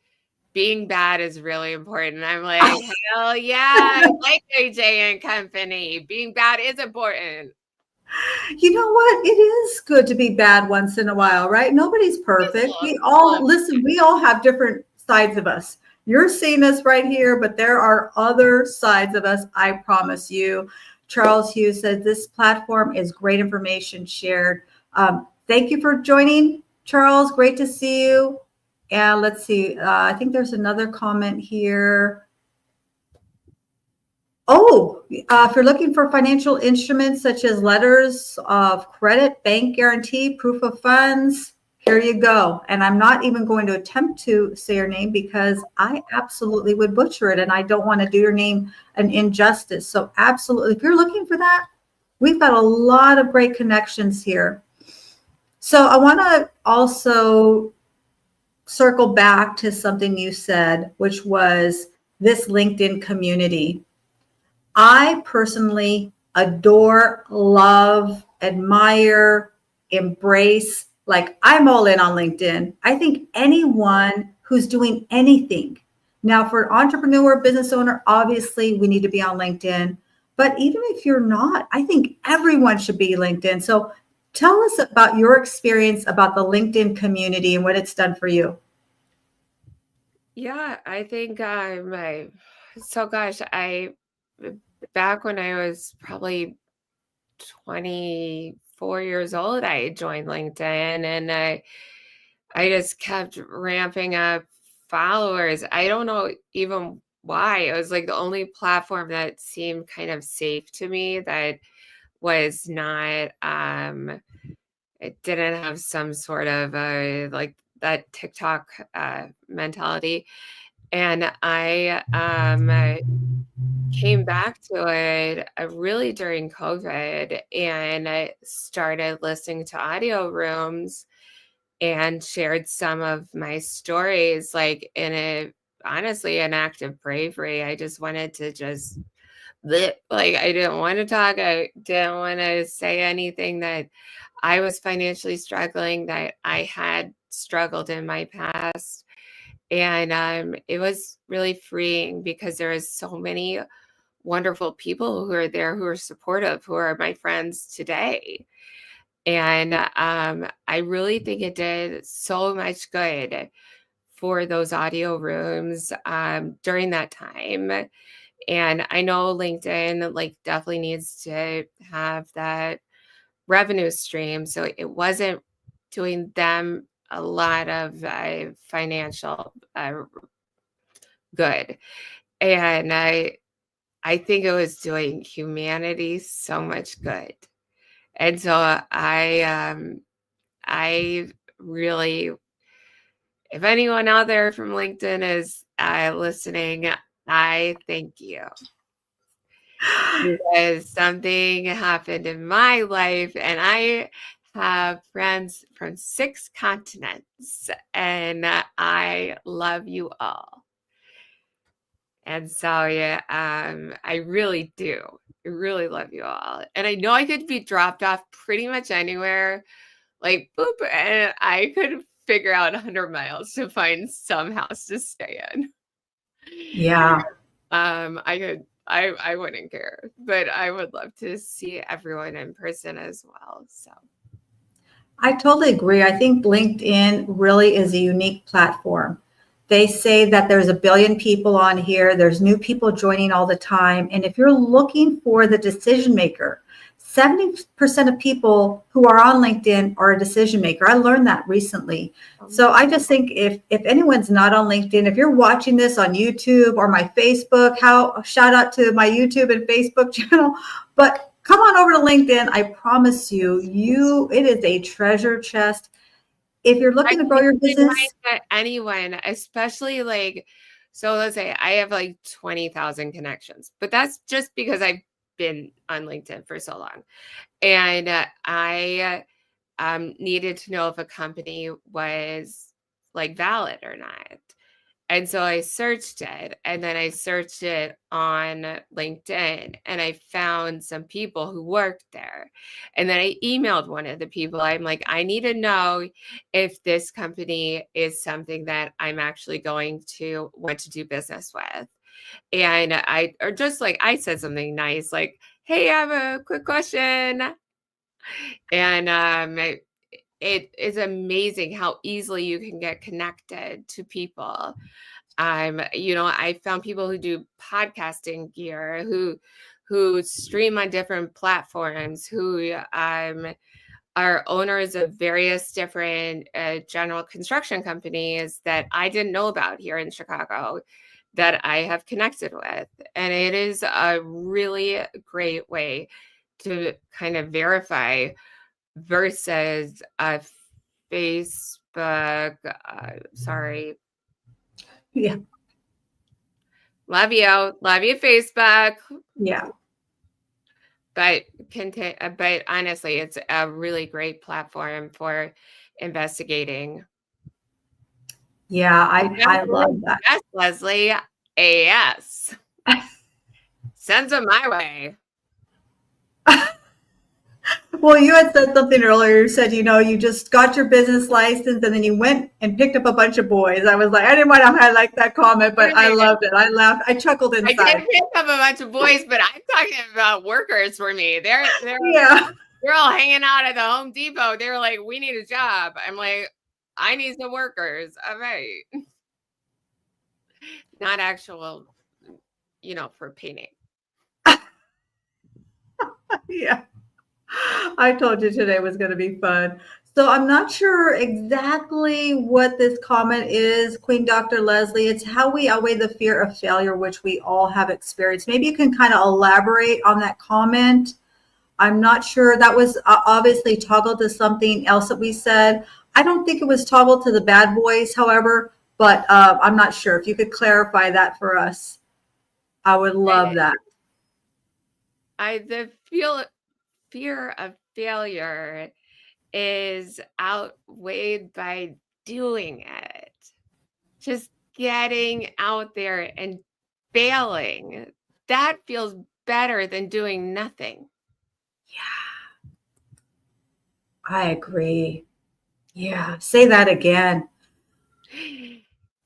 being bad is really important. I'm like, hell yeah, I like AJ and Company. Being bad is important. You know what? It is good to be bad once in a while, right? Nobody's perfect. We all have different sides of us. You're seeing us right here, but there are other sides of us, I promise you. Charles Hughes says this platform is great information shared. Thank you for joining, Charles. Great to see you. And let's see. I think there's another comment here. Oh, if you're looking for financial instruments such as letters of credit, bank guarantee, proof of funds, here you go. And I'm not even going to attempt to say your name because I absolutely would butcher it and I don't want to do your name an injustice. So absolutely, if you're looking for that, we've got a lot of great connections here. So I want to also circle back to something you said, which was this LinkedIn community. I personally adore, love, admire, embrace, like I'm all in on LinkedIn. I think anyone who's doing anything. Now for an entrepreneur, business owner, obviously we need to be on LinkedIn. But even if you're not, I think everyone should be LinkedIn. So tell us about your experience about the LinkedIn community and what it's done for you. Yeah, I think so gosh, back when I was probably 24 years old, I joined LinkedIn and I just kept ramping up followers. I don't know even why. It was like the only platform that seemed kind of safe to me that was not it didn't have some sort of like that TikTok mentality. And I came back to it really during COVID, and I started listening to audio rooms and shared some of my stories, like honestly, an act of bravery. I just wanted to like, I didn't want to talk. I didn't want to say anything that I was financially struggling, that I had struggled in my past. And it was really freeing because there is so many wonderful people who are there, who are supportive, who are my friends today. And I really think it did so much good for those audio rooms during that time. And I know LinkedIn like definitely needs to have that revenue stream. So it wasn't doing them a lot of financial good. And I think it was doing humanity so much good. And so I really, if anyone out there from LinkedIn is listening, I thank you. Because something happened in my life and I have friends from 6 continents and I love you all. And so, yeah, I really do. I really love you all. And I know I could be dropped off pretty much anywhere, like boop, and I could figure out 100 miles to find some house to stay in. Yeah. I wouldn't care, but I would love to see everyone in person as well. So I totally agree. I think LinkedIn really is a unique platform. They say that there's 1 billion people on here. There's new people joining all the time. And if you're looking for the decision maker, 70% of people who are on LinkedIn are a decision maker. I learned that recently. So I just think if anyone's not on LinkedIn, if you're watching this on YouTube or my Facebook, shout out to my YouTube and Facebook channel, but come on over to LinkedIn. I promise you, it is a treasure chest. if you're looking to grow your business, anyone, especially like, so let's say I have like 20,000 connections, but that's just because I've been on LinkedIn for so long. And I needed to know if a company was like valid or not. And so I searched it, and then I searched it on LinkedIn, and I found some people who worked there. And then I emailed one of the people. I'm like, I need to know if this company is something that I'm actually going to want to do business with. And I said something nice, like, hey, I have a quick question. And it is amazing how easily you can get connected to people. I found people who do podcasting gear, who stream on different platforms, who are owners of various different general construction companies that I didn't know about here in Chicago that I have connected with. And it is a really great way to kind of verify versus a Facebook. Sorry. yeah, Love you, Facebook. yeah, But honestly, it's a really great platform for investigating. yeah. I love that. Yes, Leslie. Yes. Send them my way. Well, you had said something earlier. You said, you just got your business license and then you went and picked up a bunch of boys. I was like, I didn't want to highlight that comment, but I loved it. I laughed. I chuckled I inside. did pick up a bunch of boys, but I'm talking about workers for me. They're Yeah. all hanging out at the Home Depot. They were like, we need a job. I'm like, I need some workers. All right. Not actual, for painting. Yeah. I told you today was going to be fun. So I'm not sure exactly what this comment is, Queen Dr. Leslie. It's how we outweigh the fear of failure, which we all have experienced. Maybe you can kind of elaborate on that comment. I'm not sure. That was obviously toggled to something else that we said. I don't think it was toggled to the bad boys, however, but I'm not sure. If you could clarify that for us, I would love that. The fear of failure is outweighed by doing it. Just getting out there and failing. That feels better than doing nothing. Yeah. I agree. Yeah. Say that again.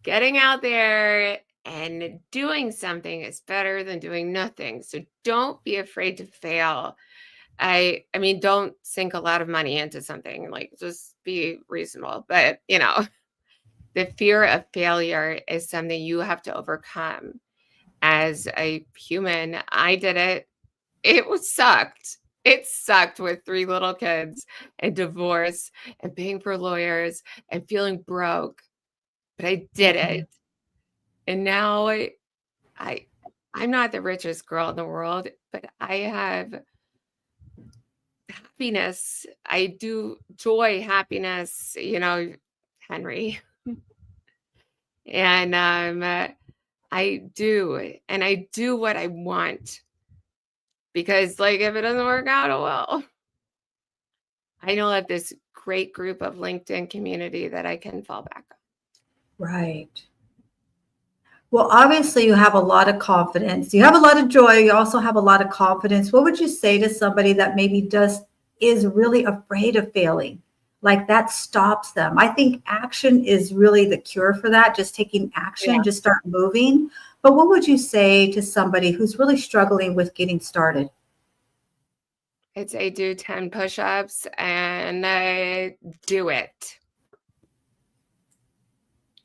Getting out there and doing something is better than doing nothing. So don't be afraid to fail. I mean, don't sink a lot of money into something, like just be reasonable. But, the fear of failure is something you have to overcome as a human. I did it. It sucked. It sucked with 3 little kids and divorce and paying for lawyers and feeling broke. But I did it. And now I'm not the richest girl in the world, but I have happiness. I do joy, happiness, Henry. And I do what I want, because like if it doesn't work out, oh well. I know I have this great group of LinkedIn community that I can fall back on. Right. Well, obviously you have a lot of confidence. You have a lot of joy. You also have a lot of confidence. What would you say to somebody that maybe is really afraid of failing? Like that stops them. I think action is really the cure for that. Just taking action, just start moving. But what would you say to somebody who's really struggling with getting started? I'd say do 10 push-ups and do it.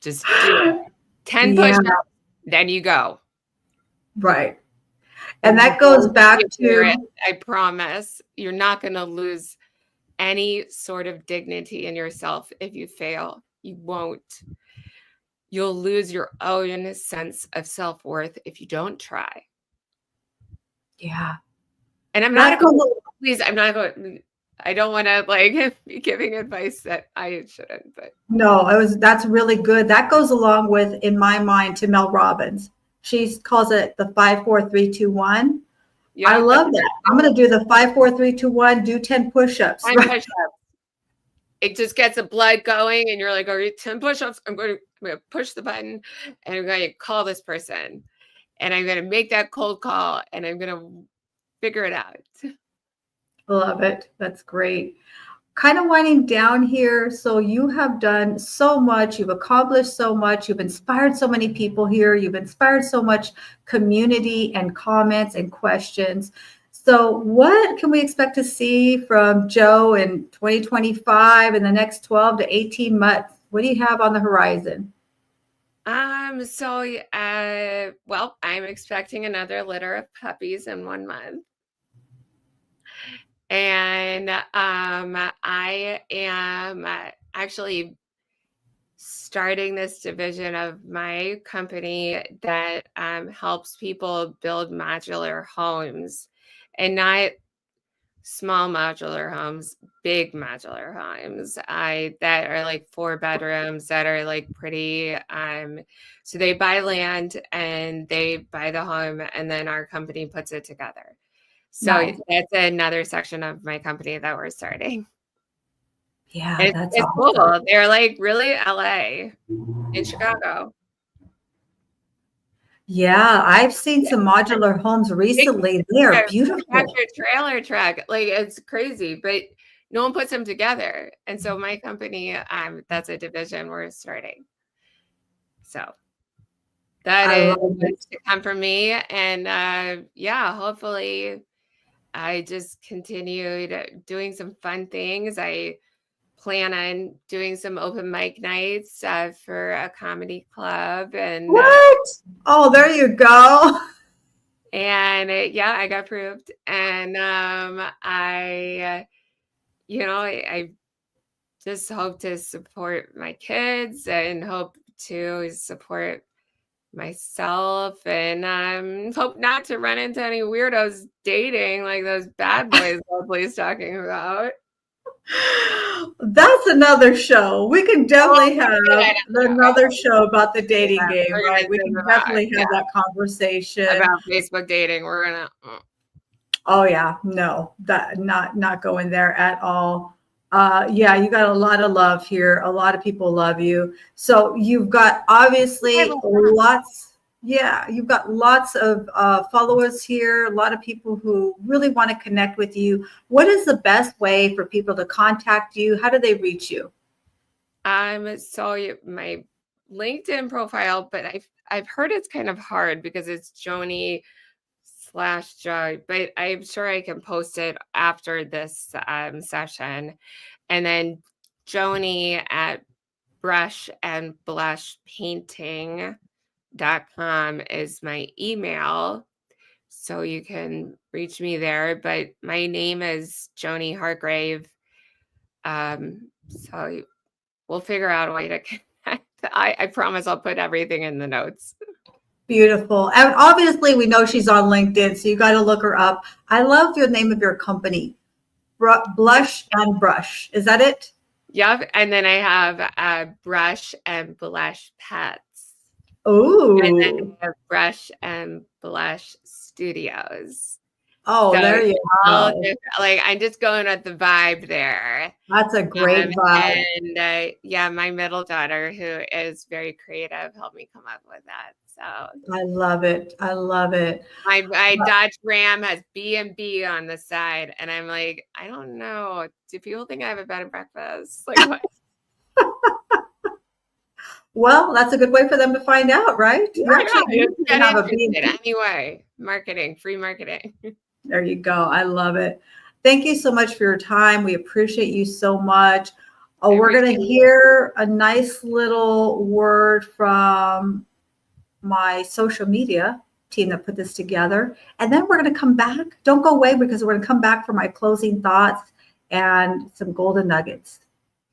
Just do it. 10 push-ups, then you go. Right. And that goes back to, I promise you're not going to lose any sort of dignity in yourself if you fail. You won't. You'll lose your own sense of self-worth if you don't try. Yeah. And I'm not going, I don't want to like be giving advice that I shouldn't, but No, that's really good. That goes along with, in my mind, to Mel Robbins. She calls it the 5-4-3-2-1. I yeah, love that. I'm going to do the 5-4-3-2-1, do 10 push-ups. I'm Right? it just gets the blood going and you're like, all right, 10 push-ups. I'm going to push the button and I'm going to call this person and I'm going to make that cold call and I'm going to figure it out. Love it. That's great. Kind of winding down here. So you have done so much. You've accomplished so much. You've inspired so many people here. You've inspired so much community and comments and questions. So what can we expect to see from Joe in 2025 in the next 12 to 18 months? What do you have on the horizon? Well, I'm expecting another litter of puppies in 1 month. And I am actually starting this division of my company that helps people build modular homes, and not small modular homes, big modular homes that are like 4 bedrooms that are like pretty. So they buy land and they buy the home, and then our company puts it together. So Nice. that's another section of my company that we're starting. Yeah, that's It's awesome. cool. They're like really LA in Chicago. Yeah, I've seen some modular homes recently. They are beautiful. Tractor trailer truck, like it's crazy, but no one puts them together. And so my company, that's a division we're starting. So that is what's to come from me. And yeah, hopefully I just continued doing some fun things. I plan on doing some open mic nights for a comedy club. And what? Oh, there you go. And yeah, I got approved. And I just hope to support my kids and hope to support myself, and hope not to run into any weirdos dating like those bad boys Leslie's talking about. That's another show. We can definitely have another show about the dating game, right? We can definitely have that conversation about Facebook dating. We're gonna. Oh yeah, no, that not going there at all. Yeah, you got a lot of love here. A lot of people love you. So you've got obviously lots. Yeah, you've got lots of followers here, a lot of people who really want to connect with you. What is the best way for people to contact you? How do they reach you? So my LinkedIn profile, but I've heard it's kind of hard because it's Joni/Joy, but I'm sure I can post it after this session. And then Joni at brushandblushpainting.com is my email. So you can reach me there. But my name is Joni Hargrave. So we'll figure out a way to connect. I promise I'll put everything in the notes. Beautiful. And obviously we know she's on LinkedIn, so you got to look her up. I love the name of your company, Blush and Brush. Is that it? Yep. And then I have Brush and Blush Pets. Oh. And then I have Brush and Blush Studios. Oh, so there you go. Like I'm just going with the vibe there. That's a great vibe. And yeah, my middle daughter, who is very creative, helped me come up with that. So I love it. I love it. My Dodge Ram has B&B on the side, and I'm like, I don't know. Do people think I have a bed and breakfast? Like what? Well, that's a good way for them to find out, right? Anyway, marketing, free marketing. There you go. I love it. Thank you so much for your time. We appreciate you so much. Oh, we're going to hear a nice little word from my social media team that put this together. And then we're going to come back. Don't go away because we're going to come back for my closing thoughts and some golden nuggets.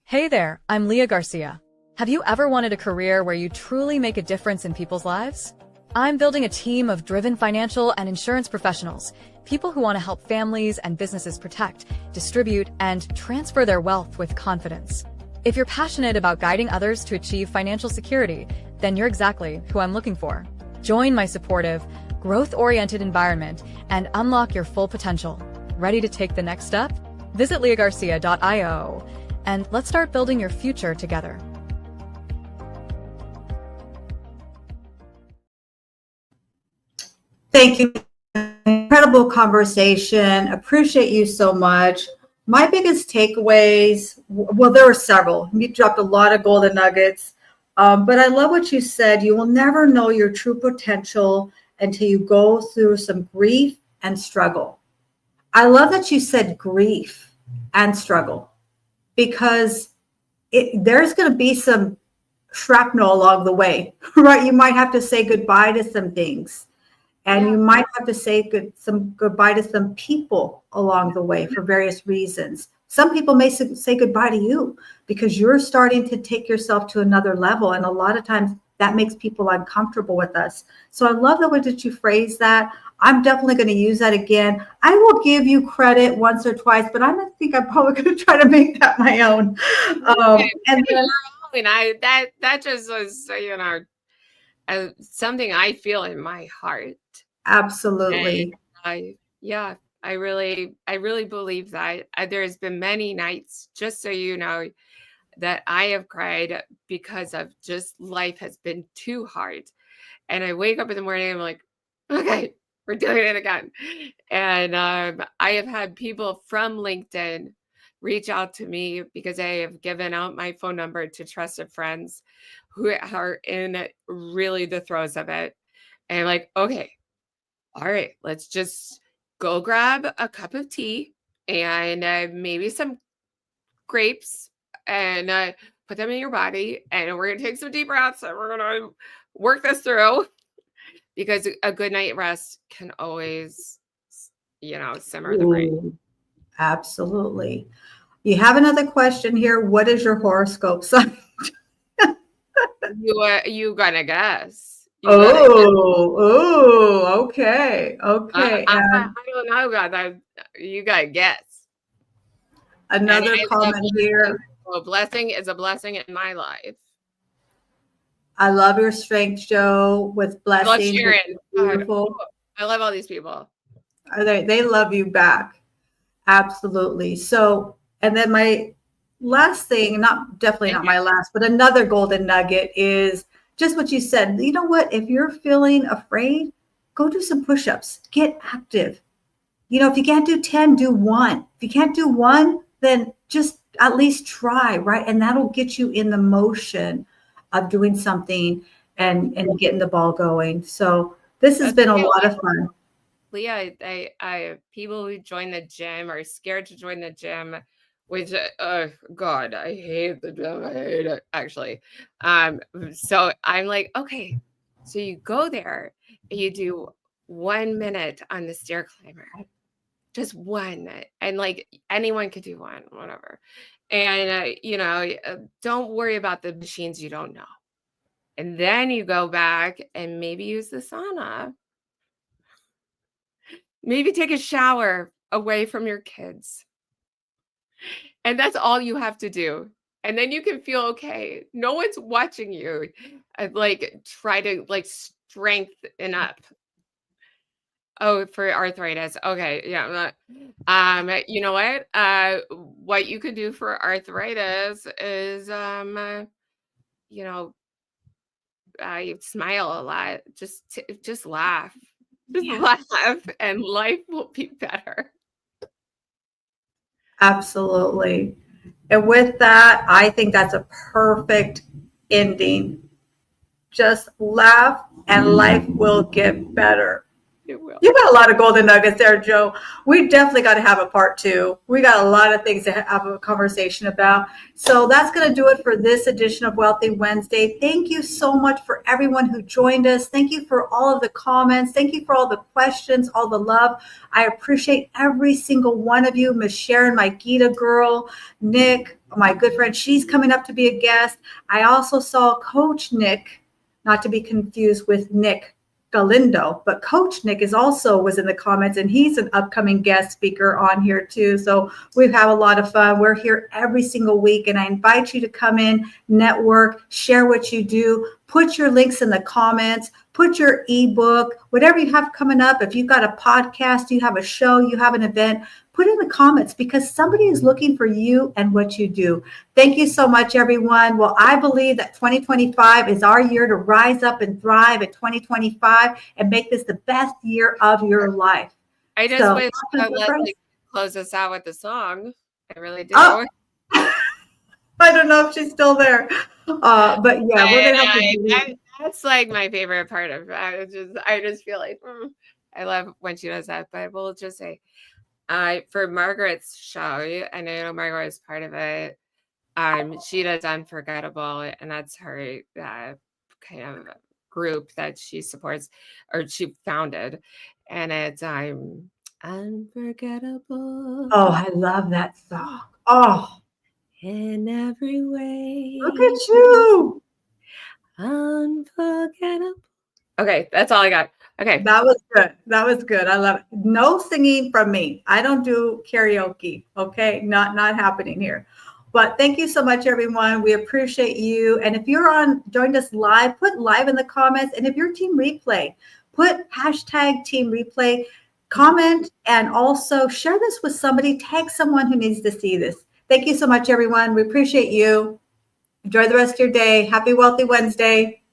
Hey there, I'm Leah Garcia. Have you ever wanted a career where you truly make a difference in people's lives? I'm building a team of driven financial and insurance professionals, people who want to help families and businesses protect, distribute, and transfer their wealth with confidence. If you're passionate about guiding others to achieve financial security, then you're exactly who I'm looking for. Join my supportive, growth-oriented environment and unlock your full potential. Ready to take the next step? Visit leahgarcia.io and let's start building your future together. Thank you. Incredible conversation. Appreciate you so much. My biggest takeaways, well, there were several. You dropped a lot of golden nuggets, but I love what you said. You will never know your true potential until you go through some grief and struggle. I love that you said grief and struggle, because there's going to be some shrapnel along the way, right? You might have to say goodbye to some things. And you might have to say goodbye to some people along the way for various reasons. Some people may say goodbye to you because you're starting to take yourself to another level. And a lot of times that makes people uncomfortable with us. So I love the way that you phrase that. I'm definitely going to use that again. I will give you credit once or twice, but I don't think I'm probably going to try to make that my own. And then, that just was, something I feel in my heart. absolutely. And I really believe that. There's been many nights, just so you know, that I have cried because of just life has been too hard. And I wake up in the morning and I'm like, okay, we're doing it again. And I have had people from LinkedIn reach out to me because I have given out my phone number to trusted friends who are in really the throes of it. And I'm like, okay, all right, let's just go grab a cup of tea and maybe some grapes and put them in your body. And we're going to take some deep breaths and we're going to work this through, because a good night rest can always, simmer the brain. Ooh, absolutely. You have another question here. What is your horoscope sign? You gonna guess. Okay. I don't know about that. You gotta guess. Another comment here. A blessing is a blessing in my life. I love your strength, Joe, with blessings. I love Sharon. Beautiful. I love all these people. They love you back. Absolutely. So, and then my last thing, definitely not my last, but another golden nugget is just what you said. You know what? If you're feeling afraid, go do some push-ups. Get active. If you can't do 10, do 1. If you can't do 1, then just at least try, right? And that'll get you in the motion of doing something and getting the ball going. So this has been a lot of fun. Leah, I people who join the gym are scared to join the gym, which God, I hate the gym. I hate it, actually. So I'm like, okay, so you go there and you do 1 minute on the stair climber, just 1, and like anyone could do 1, whatever. And don't worry about the machines you don't know. And then you go back and maybe use the sauna. Maybe take a shower away from your kids. And that's all you have to do. And then you can feel okay. No one's watching you. Try to strengthen up. Oh, for arthritis. Okay. Yeah. You know what? What you could do for arthritis is, you smile a lot. Just laugh. Just laugh and life will be better. Absolutely. And with that, I think that's a perfect ending. Just laugh and life will get better. It will. You got a lot of golden nuggets there, Joe. We definitely got to have a part 2. We got a lot of things to have a conversation about. So that's going to do it for this edition of Wealthy Wednesday. Thank you so much for everyone who joined us. Thank you for all of the comments. Thank you for all the questions, all the love. I appreciate every single one of you. Miss Sharon, my Gita girl, Nick, my good friend, she's coming up to be a guest. I also saw Coach Nick, not to be confused with Nick Galindo, but Coach Nick was in the comments, and he's an upcoming guest speaker on here too. So we have a lot of fun. We're here every single week, and I invite you to come in, network, share what you do, put your links in the comments, put your ebook, whatever you have coming up. If you've got a podcast, you have a show, you have an event, put in the comments, because somebody is looking for you and what you do. Thank you so much, everyone. Well, I believe that 2025 is our year to rise up and thrive in 2025 and make this the best year of your life. I just So, wish to let close us out with the song. I really do. Oh. I don't know if she's still there, but yeah, we're gonna have to. That's like my favorite part of it. I just feel like I love when she does that. But we'll just say, for Margaret's show, and I know Margaret is part of it. She does Unforgettable, and that's her kind of group that she supports, or she founded, and it's Unforgettable. Oh, I love that song. Oh, in every way. Look at you. Unforgettable. Okay, that's all I got. Okay. That was good. That was good. I love it. No singing from me. I don't do karaoke. Okay. Not happening here. But thank you so much, everyone. We appreciate you. And if you're joined us live, put live in the comments. And if you're Team Replay, put hashtag Team Replay, comment, and also share this with somebody. Tag someone who needs to see this. Thank you so much, everyone. We appreciate you. Enjoy the rest of your day. Happy Wealthy Wednesday.